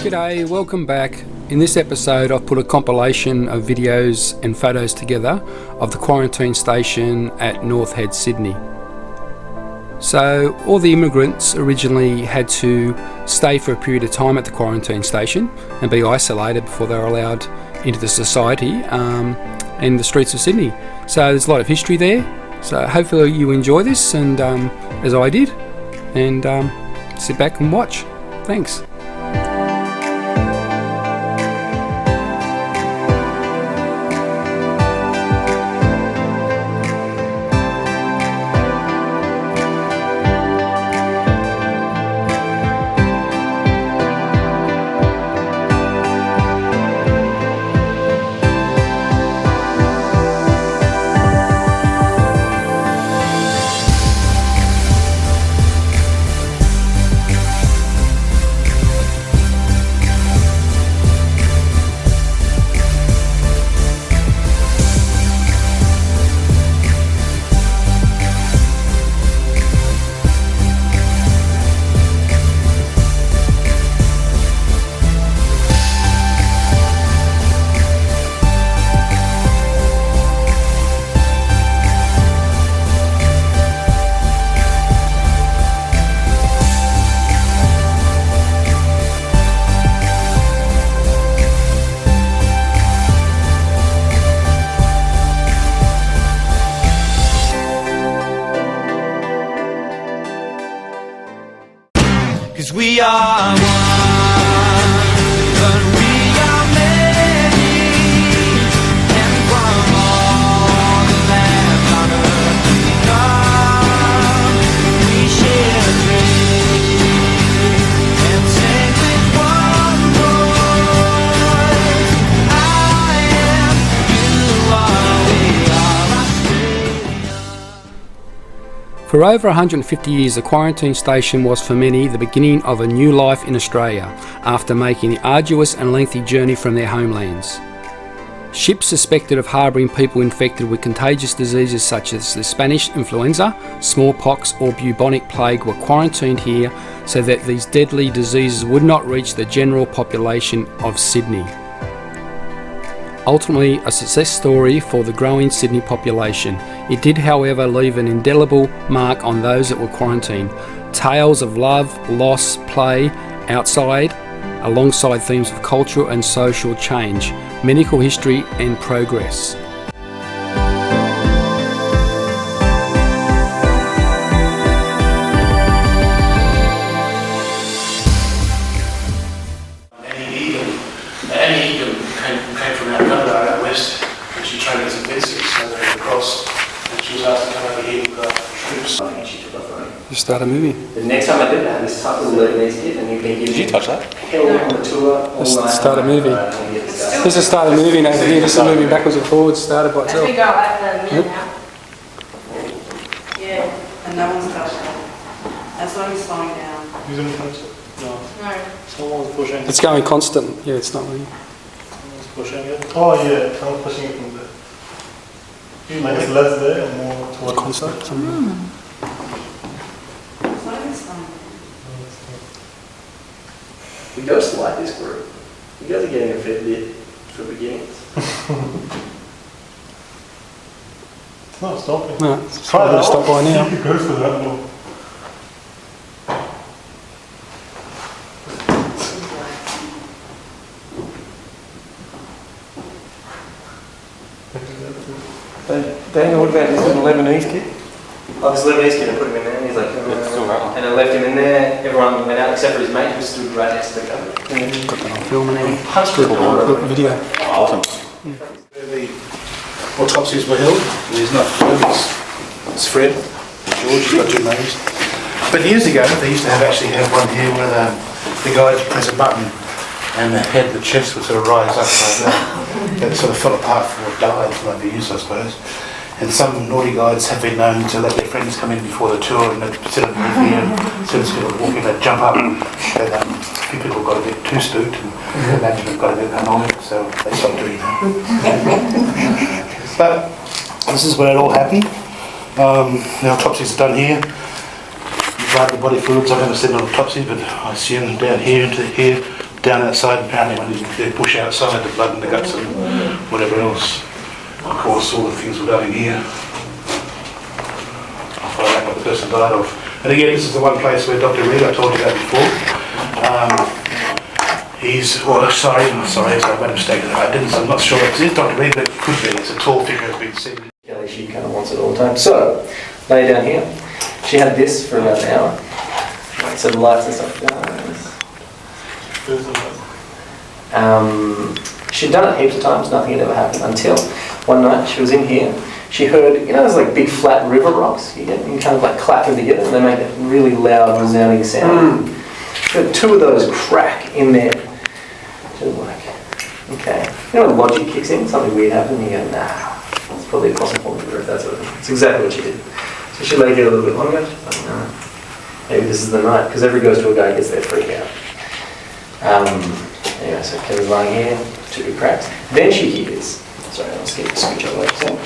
G'day, welcome back. In this episode I've put a compilation of videos and photos together of the quarantine station at North Head, Sydney. So all the immigrants originally had to stay for a period of time at the quarantine station and be isolated before they were allowed into the society in the streets of Sydney. So there's a lot of history there. So hopefully you enjoy this, and as I did, and sit back and watch. Thanks. Cause we are one, but we are many, and from all the lands on earth we come, we share a dream, and sing with one voice. I am, you are, we are Australia. For over 150 years, the quarantine station was for many the beginning of a new life in Australia after making the arduous and lengthy journey from their homelands. Ships suspected of harbouring people infected with contagious diseases such as the Spanish influenza, smallpox or bubonic plague were quarantined here so that these deadly diseases would not reach the general population of Sydney. Ultimately a success story for the growing Sydney population. It did, however, leave an indelible mark on those that were quarantined. Tales of love, loss, play, outside, alongside themes of cultural and social change, medical history and progress. Annie Egan came from out west, and she trained as a physicist, so they went across, and she was asked to come over here with troops. I think she took off running. You start a movie. The next time I did that, this type of Lebanese kid, and you've been giving Did you touch that? hell on the tour all Let's night. start a movie. This is a start a movie now. Here, this is a movie backwards and forwards, started by As itself. we go over the minute now. Yeah, and no one's touched it. That's why he's slowing down. Who's going to touch it? No. No. Someone's pushing. It's going constant. Yeah, it's not really. Someone's pushing it. Oh yeah, someone's pushing it from there. You make it less there and more towards Constant. It's not even slowing. We girls like this group. You guys are getting a fair bit for beginnings. It's not stopping. No, it's probably going to stop by now. You go for that more. Daniel, what about this little Lebanese kid? Oh, this Lebanese kid, I put him in there, and he's like, and I left him in there. Everyone went out except for his mate, who stood right next to the cover. Got that on film and everything. Punched the door. Video. Awesome. Where the autopsies were held, there's not it's Fred, George, he's got two names. But years ago, they used to actually have one here where the guy would press a button and the head, the chest would sort of rise up like that. That sort of fell apart before it died, might be used, I suppose. And some naughty guides have been known to let their friends come in before the tour and they'd sit underneath here, and as soon as people walk in, they'd jump up. And a few people got a bit too spooked and the management got a bit annoyed, so they stopped doing that. But this is where it all happened. The autopsies are done here. You drive the body fluids. I've never seen an autopsy, but I assume down here into here, down outside, apparently when they push outside the blood and the guts and whatever else. Of course, all the things were done in here. I'll find out what the person died of. And again, this is the one place where Dr. Reed, I told you that before. Sorry, I made a mistake. I'm not sure if it is Dr. Reed, but it could be. It's a tall figure who's been seen. Kelly, she kind of wants it all the time. So, lay down here. She had this for about an hour. So the lights and stuff. She'd done it heaps of times, nothing had ever happened until one night she was in here. She heard, you know, those like big flat river rocks you kind of like clap them together and they make a really loud resounding sound. She heard two of those crack in there. She was like, okay. You know when logic kicks in, something weird happened, and you go, nah, it's probably a possibility if that's what it is. It's exactly what she did. So she lay here a little bit longer. She's like, no, maybe this is the night, because every ghost tour guy gets there freak out. Anyway, so Kelly's lying here, two big cracks. Then she hears, sorry, I'll scooch over like that.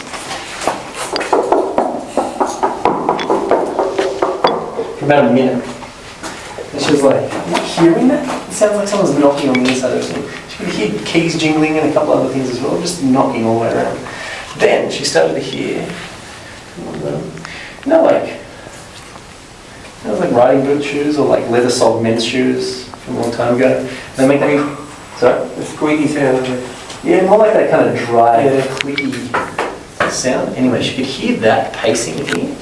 For about a minute. And she was like, am I hearing that? It sounds like someone's knocking on the inside of something. She could hear keys jingling and a couple other things as well, just knocking all the way around. Then she started to hear, like riding boot shoes or like leather soled men's shoes from a long time ago. They make that, sorry? The squeaky sound of it. Yeah, more like that kind of dry, clicky sound. Anyway, she could hear that pacing in here.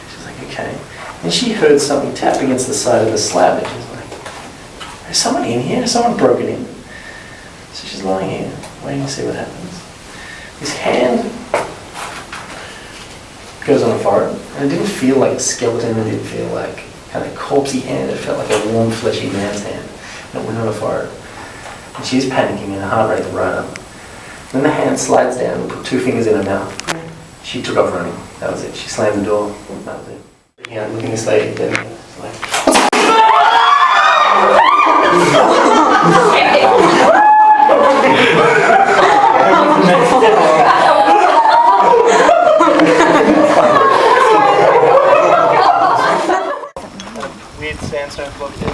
She was like, okay. And she heard something tap against the side of the slab and she was like, is someone in here? Has someone broken in? So she's lying here, waiting to see what happens. His hand goes on her forehead, and it didn't feel like a skeleton, it didn't feel like kind of corpsey hand, it felt like a warm, fleshy man's hand. And it went on her forehead. And she's panicking and her heart rate right up. Then the hand slides down and put two fingers in her mouth. She took off running. That was it. She slammed the door. That was it. Yeah, looking at this lady, then like, weird sandstone block there.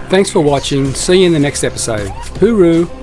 Thanks for watching. See you in the next episode. Hooroo!